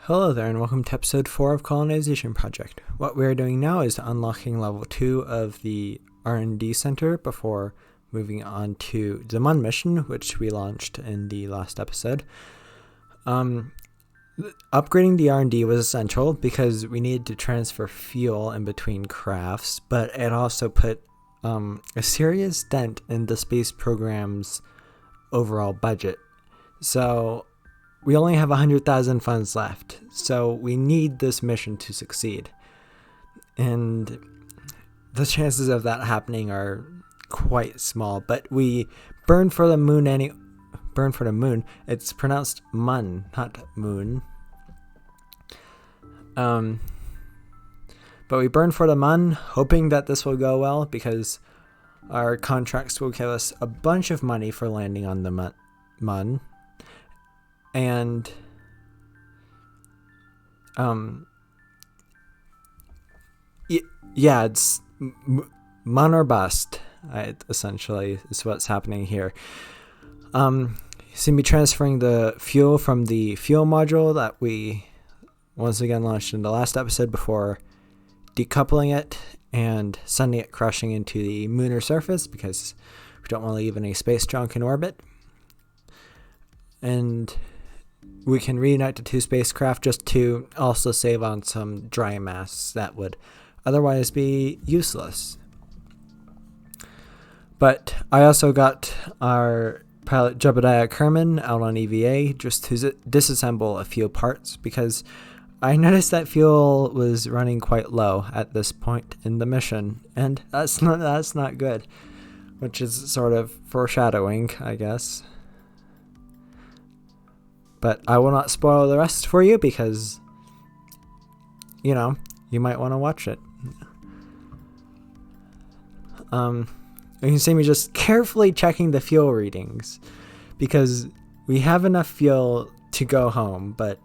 Hello there and welcome to episode 4 of Kolonization Project. What we're doing now is unlocking level 2 of the R&D center before moving on to the Mun mission, which we launched in the last episode. Upgrading the R&D was essential because we needed to transfer fuel in between crafts, but it also put a serious dent in the space program's overall budget. So we only have 100,000 funds left, so we need this mission to succeed. And the chances of that happening are quite small, but we burn for the moon It's pronounced mun, not moon. But we burn for the mun, hoping that this will go well, because our contracts will give us a bunch of money for landing on the mun. And it's mun or bust. Essentially, is what's happening here. You see me transferring the fuel from the fuel module that we once again launched in the last episode before decoupling it and sending it crashing into the lunar surface because we don't want to leave any space junk in orbit. And we can reunite the two spacecraft just to also save on some dry mass that would otherwise be useless. But I also got our pilot Jebediah Kerman out on EVA just to disassemble a few parts because I noticed that fuel was running quite low at this point in the mission, and that's not good, which is sort of foreshadowing, I guess. But I will not spoil the rest for you because, you might want to watch it. You can see me just carefully checking the fuel readings because we have enough fuel to go home, but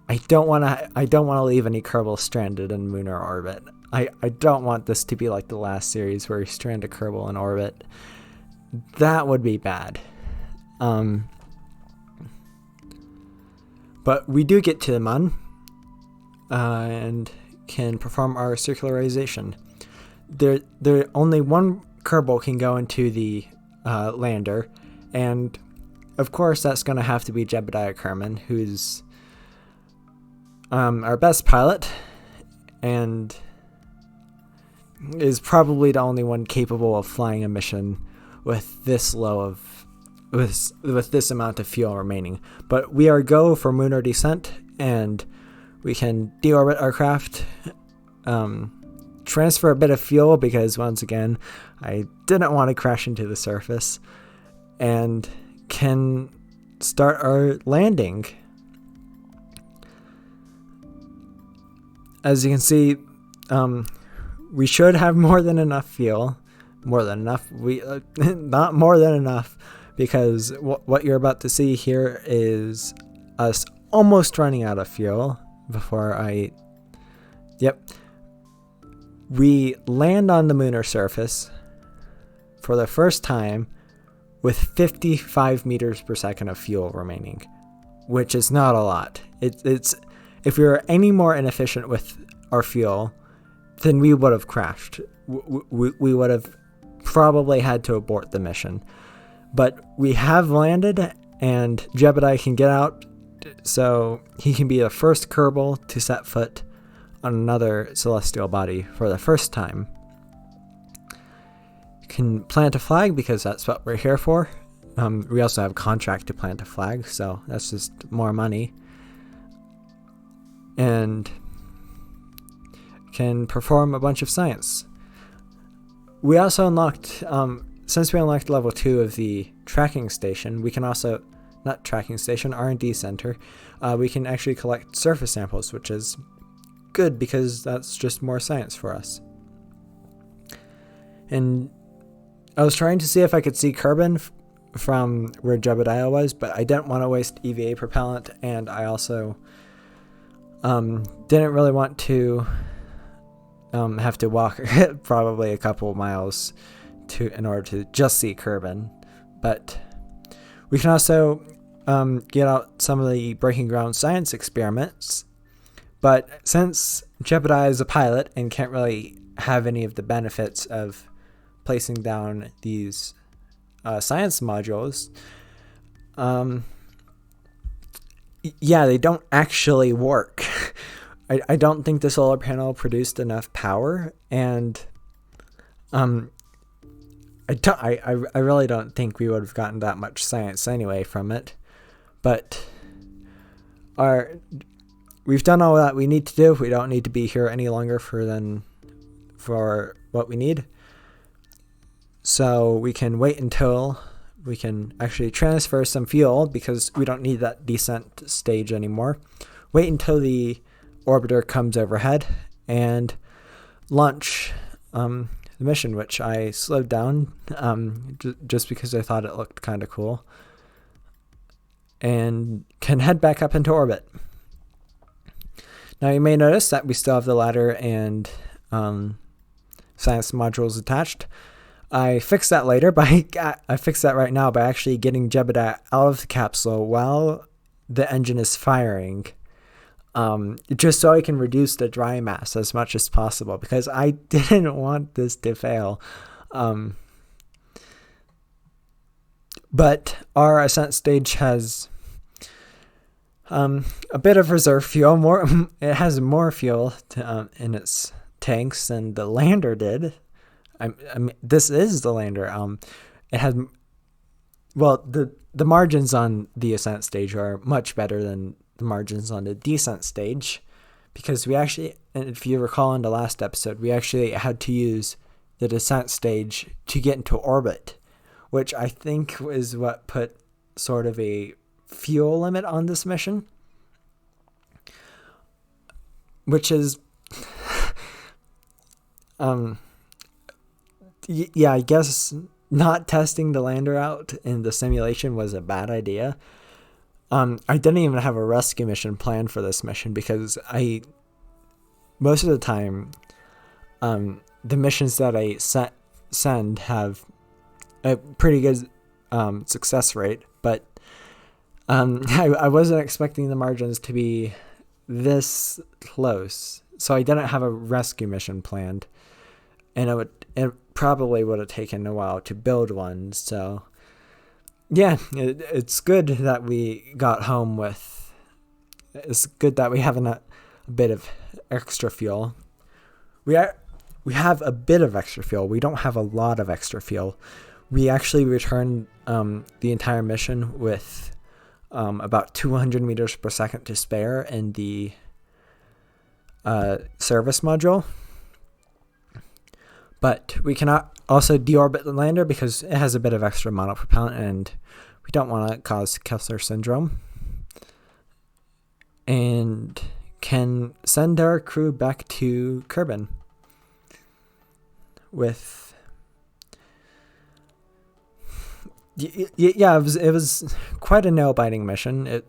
I don't want to leave any Kerbals stranded in lunar orbit. I don't want this to be like the last series where we strand a Kerbal in orbit. That would be bad. But we do get to the mun and can perform our circularization. There only one Kerbal can go into the lander, and of course that's going to have to be Jebediah Kerman, who's our best pilot and is probably the only one capable of flying a mission with this with this amount of fuel remaining. But we are go for lunar descent, and we can deorbit our craft, transfer a bit of fuel because once again I didn't want to crash into the surface, and can start our landing. As you can see, we should have more than enough fuel. More than enough. Not more than enough. Because what you're about to see here is us almost running out of fuel we land on the lunar surface for the first time with 55 meters per second of fuel remaining, which is not a lot. It's if we were any more inefficient with our fuel, then we would have crashed. We would have probably had to abort the mission. But we have landed, and Jebediah can get out, so he can be the first Kerbal to set foot on another celestial body for the first time. Can plant a flag because that's what we're here for. We also have a contract to plant a flag, so that's just more money. And can perform a bunch of science. We also unlocked... Since we unlocked level 2 of the tracking station, we can also, not tracking station, R&D center, we can actually collect surface samples, which is good because that's just more science for us. And I was trying to see if I could see Kerbin from where Jebediah was, but I didn't want to waste EVA propellant, and I also didn't really want to have to walk probably a couple miles in order to just see Kerbin. But we can also get out some of the breaking ground science experiments. But since Jebediah is a pilot and can't really have any of the benefits of placing down these science modules, yeah, they don't actually work. I don't think the solar panel produced enough power, and I really don't think we would have gotten that much science anyway from it. But we've done all that we need to do. We don't need to be here any longer for what we need. So we can wait until we can actually transfer some fuel, because we don't need that descent stage anymore. Wait until the orbiter comes overhead and launch the mission, which I slowed down just because I thought it looked kind of cool, and can head back up into orbit. Now you may notice that we still have the ladder and science modules attached. I fixed that later, but I fixed that right now by actually getting Jebediah out of the capsule while the engine is firing, just so I can reduce the dry mass as much as possible, because I didn't want this to fail. But our ascent stage has a bit of reserve fuel. It has more fuel in its tanks than the lander did. I mean, this is the lander. It has, well, the margins on the ascent stage are much better than the margins on the descent stage, because we actually, and if you recall in the last episode, we actually had to use the descent stage to get into orbit, which I think is what put sort of a fuel limit on this mission, which is yeah, I guess not testing the lander out in the simulation was a bad idea. I didn't even have a rescue mission planned for this mission, because most of the time, the missions that I send have a pretty good success rate, but I wasn't expecting the margins to be this close, so I didn't have a rescue mission planned, and it probably would have taken a while to build one. So yeah, it's good that we got home with. It's good that we have a bit of extra fuel. We have a bit of extra fuel. We don't have a lot of extra fuel. We actually returned the entire mission with about 200 meters per second to spare in the service module. But we cannot also deorbit the lander because it has a bit of extra monopropellant, and we don't want to cause Kessler syndrome. And can send our crew back to Kerbin with... Yeah, it was quite a nail-biting mission.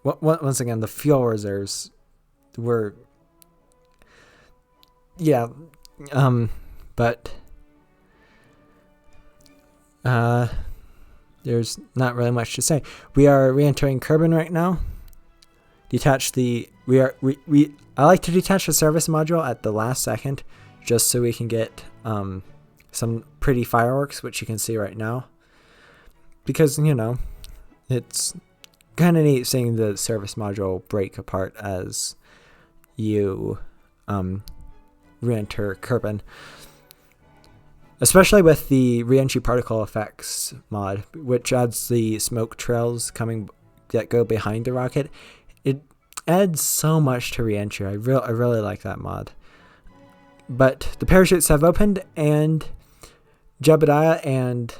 Once again, the fuel reserves were... Yeah, but there's not really much to say. We are re-entering Kerbin right now. I like to detach the service module at the last second, just so we can get some pretty fireworks, which you can see right now. Because, it's kind of neat seeing the service module break apart as you re-enter Kerbin. Especially with the Reentry particle effects mod, which adds the smoke trails that go behind the rocket. It adds so much to Reentry. I really like that mod. But the parachutes have opened, and Jebediah and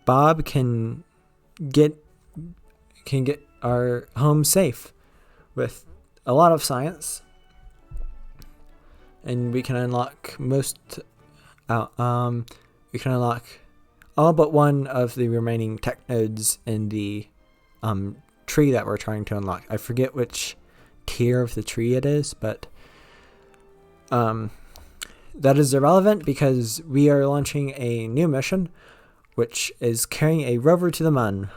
Bob can get our home safe with a lot of science, and we can unlock we can unlock all but one of the remaining tech nodes in the tree that we're trying to unlock. I forget which tier of the tree it is, but that is irrelevant because we are launching a new mission which is carrying a rover to the moon,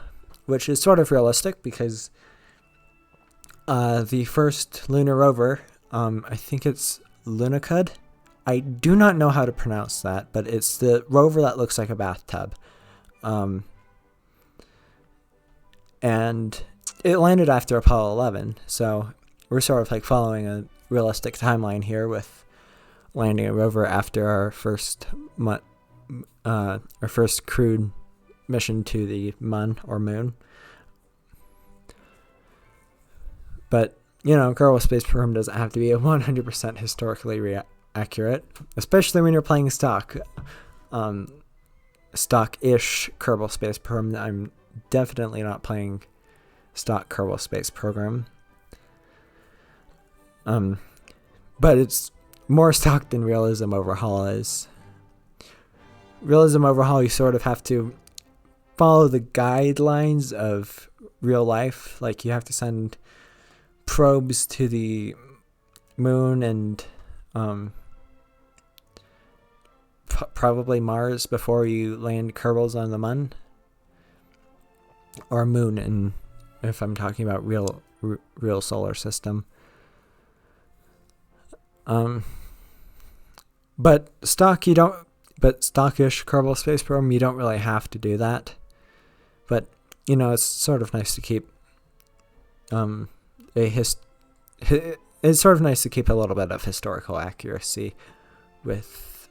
which is sort of realistic because the first lunar rover, I think it's Lunar. I do not know how to pronounce that, but it's the rover that looks like a bathtub. And it landed after Apollo 11, so we're sort of like following a realistic timeline here with landing a rover after our first crewed mission to the moon. But, Kerbal Space Program doesn't have to be 100% historically accurate, especially when you're playing stock-ish Kerbal Space Program. I'm definitely not playing stock Kerbal Space Program. But it's more stock than Realism Overhaul is. Realism Overhaul, you sort of have to follow the guidelines of real life. Like, you have to send probes to the moon and probably Mars before you land Kerbals on the moon. Or moon, and if I'm talking about real solar system. But stockish Kerbal Space Program, you don't really have to do that. But it's sort of nice to keep it's sort of nice to keep a little bit of historical accuracy with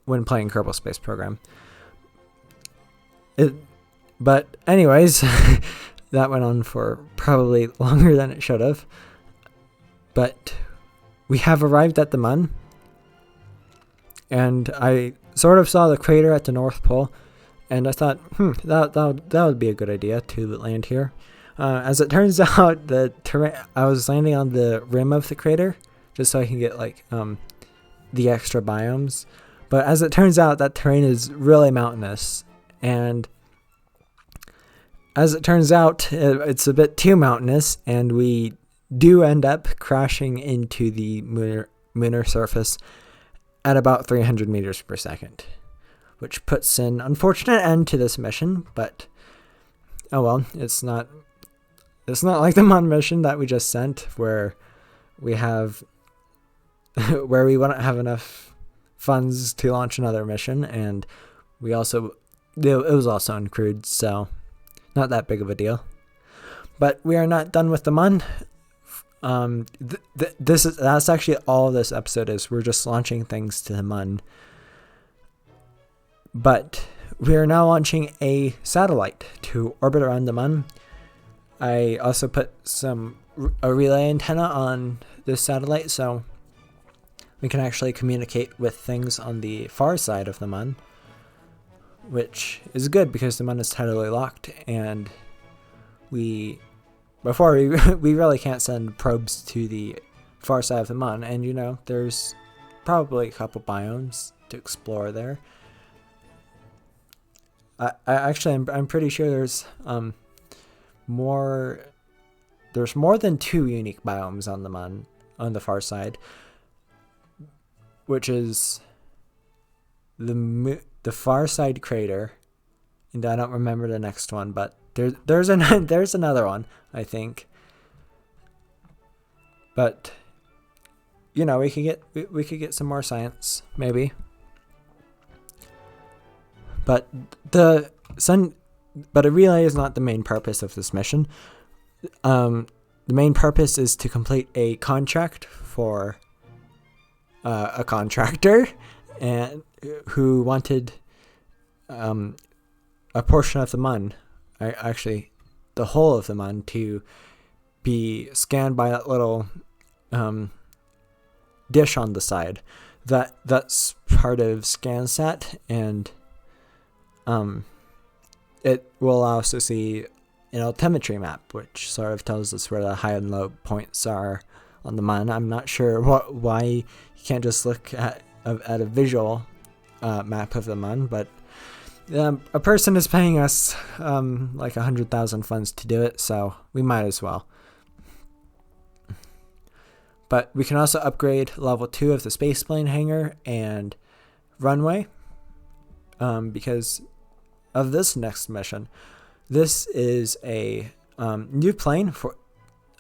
when playing Kerbal Space Program. But anyways, that went on for probably longer than it should have. But we have arrived at the moon, and I sort of saw the crater at the North Pole, and I thought, that would be a good idea to land here. As it turns out, I was landing on the rim of the crater just so I can get the extra biomes. But as it turns out, that terrain is really mountainous, and as it turns out, it's a bit too mountainous, and we do end up crashing into the lunar surface at about 300 meters per second, which puts an unfortunate end to this mission. But oh well, it's not like the moon mission that we just sent, where we wouldn't have enough funds to launch another mission, and it was also uncrewed, so not that big of a deal. But we are not done with the moon. That's actually all this episode is. We're just launching things to the moon. But we are now launching a satellite to orbit around the moon. I also put a relay antenna on this satellite, so we can actually communicate with things on the far side of the moon, which is good because the moon is tidally locked, and we really can't send probes to the far side of the moon, and there's probably a couple biomes to explore there. I'm pretty sure there's more than 2 unique biomes on the moon on the far side, which is the far side crater, and I don't remember the next one, but there's another one, I think. But we could get some more science maybe. But a relay is not the main purpose of this mission. The main purpose is to complete a contract for a contractor and who wanted a portion of the moon, actually the whole of the moon, to be scanned by that little dish on the side. That's part of ScanSat, and it will allow us to see an altimetry map, which sort of tells us where the high and low points are on the moon. I'm not sure why you can't just look at a visual map of the moon, but a person is paying us like 100,000 funds to do it, so we might as well. But we can also upgrade level 2 of the spaceplane hangar and runway because of this next mission. This is a new plane for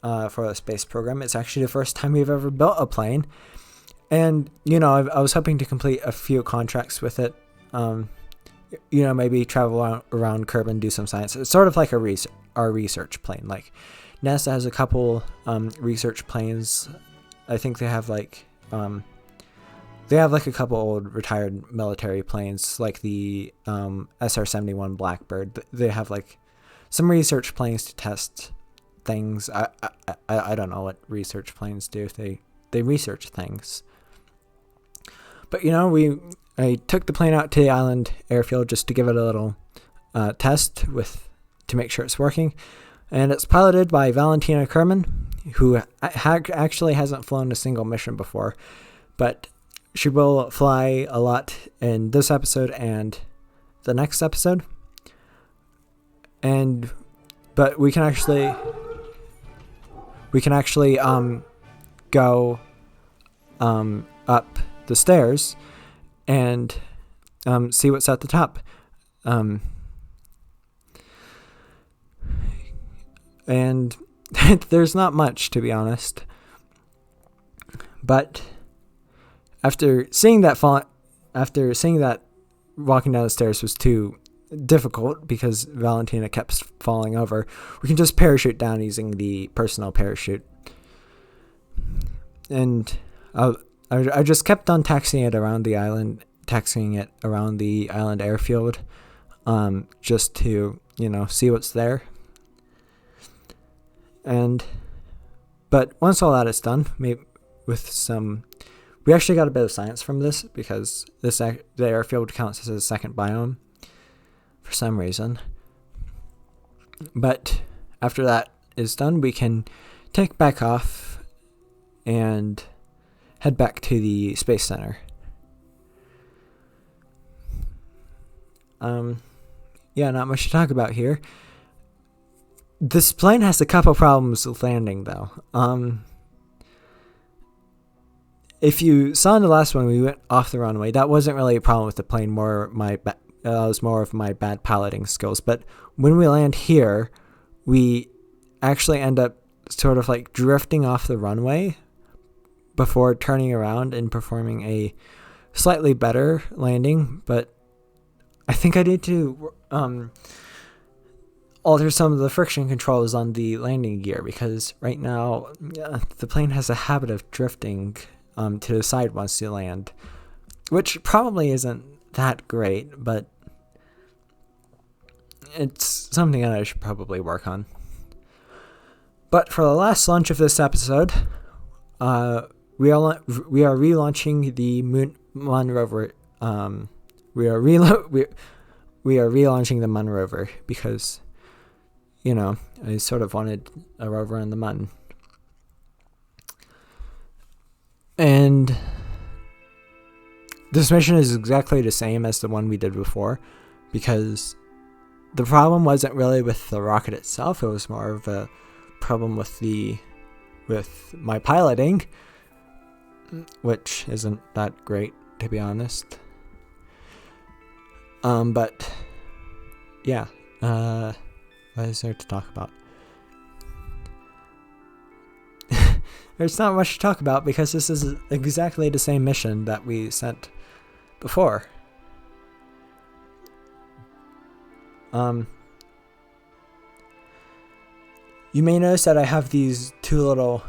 the space program. It's actually the first time we've ever built a plane. And, I was hoping to complete a few contracts with it. Maybe travel around Kerbal and do some science. It's sort of like our research plane. Like, NASA has a couple research planes. I think they have like a couple old retired military planes, like the SR-71 Blackbird. They have like some research planes to test things. I don't know what research planes do. They research things. But I took the plane out to the island airfield just to give it a little test to make sure it's working. And it's piloted by Valentina Kerman, who actually hasn't flown a single mission before, but she will fly a lot in this episode and the next episode. But we can actually go up the stairs and see what's at the top. And there's not much, to be honest. But after seeing that walking down the stairs was too difficult because Valentina kept falling over, we can just parachute down using the personal parachute. And I just kept on taxiing it around the island airfield, just to, see what's there. But once all that is done, we actually got a bit of science from this because the airfield counts as a second biome for some reason. But after that is done, we can take back off and head back to the Space Center. Not much to talk about here. This plane has a couple problems with landing, though. If you saw in the last one, we went off the runway. That wasn't really a problem with the plane. It was more of my bad piloting skills. But when we land here, we actually end up sort of like drifting off the runway before turning around and performing a slightly better landing. But I think I need to alter some of the friction controls on the landing gear because right now the plane has a habit of drifting to the side once you land, which probably isn't that great, but it's something that I should probably work on. But for the last launch of this episode, we are relaunching the Mun rover. We are relaunching the Mun rover because I sort of wanted a rover on the Mun. And this mission is exactly the same as the one we did before because the problem wasn't really with the rocket itself. It was more of a problem with my piloting, which isn't that great, to be honest. But yeah, what is there to talk about? There's not much to talk about because this is exactly the same mission that we sent before. You may notice that I have these two little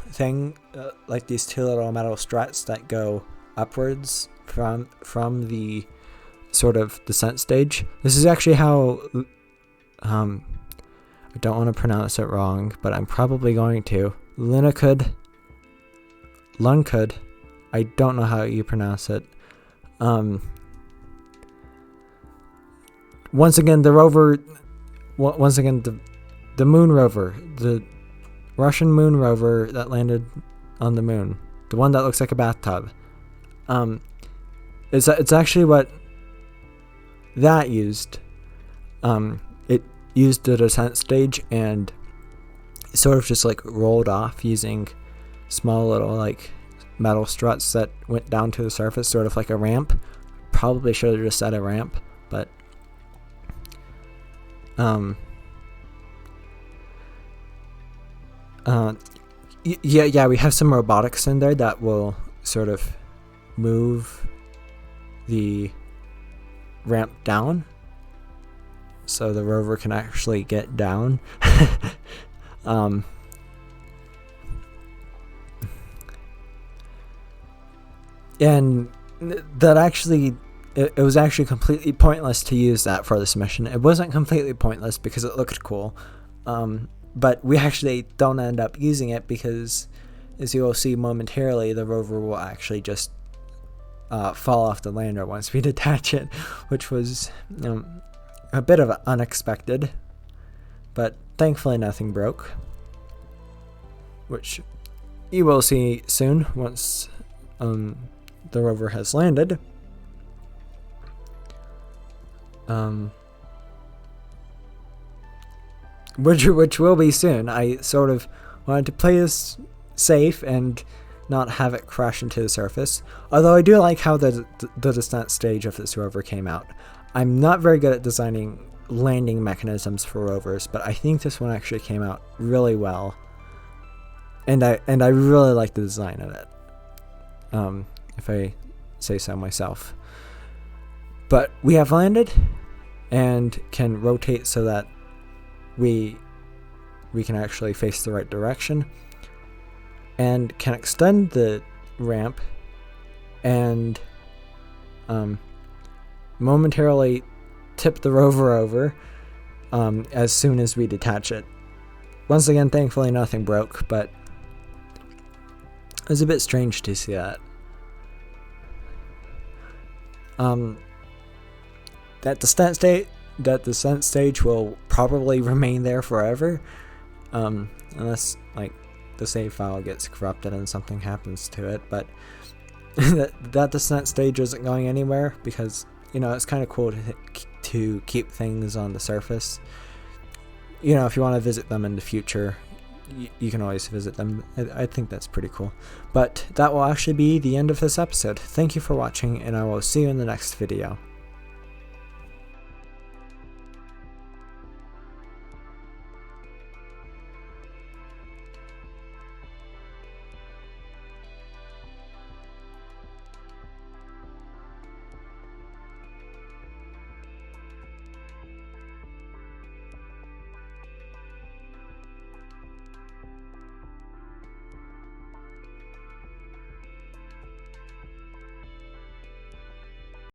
metal struts that go upwards from the sort of descent stage. This is actually how I don't want to pronounce it wrong, but I'm probably going to. Lunkud. I don't know how you pronounce it. Once again, the moon rover, the Russian moon rover that landed on the moon, the one that looks like a bathtub. It's actually what that used. It used the descent stage and sort of just like rolled off using small little like metal struts that went down to the surface, sort of like a ramp. Probably should have just said a ramp, but yeah, we have some robotics in there that will sort of move the ramp down so the rover can actually get down. And that actually, it was actually completely pointless to use that for this mission. It wasn't completely pointless because it looked cool, but we actually don't end up using it because, as you will see momentarily, the rover will actually just fall off the lander once we detach it, which was a bit of unexpected, but thankfully nothing broke, which you will see soon once the rover has landed. Which will be soon. I sort of wanted to play this safe and not have it crash into the surface, although I do like how the descent stage of this rover came out. I'm not very good at designing landing mechanisms for rovers, but I think this one actually came out really well, and I really like the design of it, if I say so myself. But we have landed and can rotate so that we can actually face the right direction, and can extend the ramp and momentarily tip the rover over as soon as we detach it. Once again, thankfully nothing broke, but it was a bit strange to see that. That descent stage will probably remain there forever, unless like the save file gets corrupted and something happens to it. But that descent stage isn't going anywhere because, you know, it's kind of cool to keep things on the surface. You know, if you want to visit them in the future, you can always visit them. I think that's pretty cool. But that will actually be the end of this episode. Thank you for watching, and I will see you in the next video.